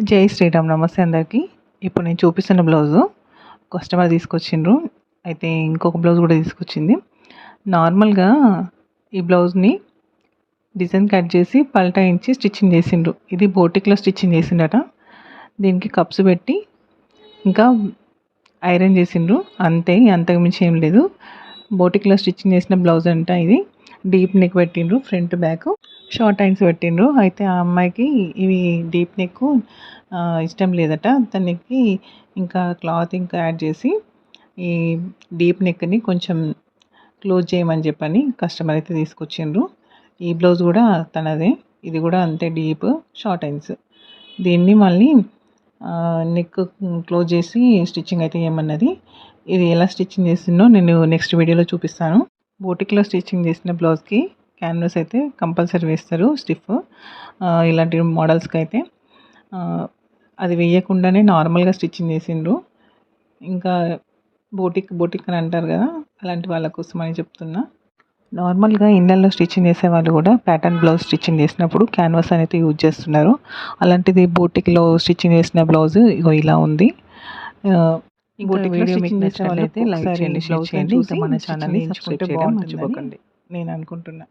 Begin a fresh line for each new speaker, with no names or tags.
జై శ్రీరామ్. నమస్తే అందరికీ. ఇప్పుడు నేను చూపిస్తున్న బ్లౌజు కస్టమర్ తీసుకొచ్చిండ్రు. అయితే ఇంకొక బ్లౌజ్ కూడా తీసుకొచ్చింది. నార్మల్గా ఈ బ్లౌజ్ని డిజైన్ కట్ చేసి పల్టాయించి స్టిచ్చింగ్ చేసిండ్రు. ఇది బోటిక్లో స్టిచ్చింగ్ చేసిండట. దీనికి కప్స్ పెట్టి ఇంకా ఐరన్ చేసిండ్రు. అంతే, అంతకు మించి ఏం లేదు. బోటిక్లో స్టిచ్చింగ్ చేసిన బ్లౌజ్ అంట ఇది. డీప్ నెక్ పెట్టిండ్రు, ఫ్రంట్ బ్యాక్ షార్ట్ హ్యాండ్స్ పెట్టిండ్రు. అయితే ఆ అమ్మాయికి ఇవి డీప్ నెక్ ఇష్టం లేదట. తనకి ఇంకా క్లాత్ ఇంకా యాడ్ చేసి ఈ డీప్ నెక్ని కొంచెం క్లోజ్ చేయమని చెప్పని కస్టమర్ అయితే తీసుకొచ్చిండ్రు. ఈ బ్లౌజ్ కూడా తనదే. ఇది కూడా అంతే, డీప్ షార్ట్ హ్యాండ్స్. దీన్ని మళ్ళీ నెక్ క్లోజ్ చేసి స్టిచ్చింగ్ అయితే చేయమన్నది. ఇది ఎలా స్టిచ్చింగ్ చేసిందో నేను నెక్స్ట్ వీడియోలో చూపిస్తాను. బోటిక్లో స్టిచ్చింగ్ చేసిన బ్లౌజ్కి క్యాన్వాస్ అయితే కంపల్సరీ వేస్తారు స్టిఫ్. ఇలాంటి మోడల్స్కి అయితే అది వేయకుండానే నార్మల్గా స్టిచ్చింగ్ చేసిండ్రు. ఇంకా బోటిక్ అని అంటారు కదా, అలాంటి వాళ్ళ కోసం అని చెప్తున్నా. నార్మల్గా ఇళ్ళల్లో స్టిచ్చింగ్ చేసే వాళ్ళు కూడా ప్యాటర్న్ బ్లౌజ్ స్టిచ్చింగ్ చేసినప్పుడు క్యాన్వాస్ అనేది యూజ్ చేస్తున్నారు. అలాంటిది బోటిక్లో స్టిచ్చింగ్ చేసిన బ్లౌజ్ ఇగో ఇలా ఉంది. బోటిక్లో స్టిచ్చింగ్ చేసే వాళ్ళైతే లైక్ చేయండి, షేర్ చేయండి. మన ఛానల్ని సబ్స్క్రైబ్ చేయడం మర్చిపోకండి. నేను అనుకుంటున్నా.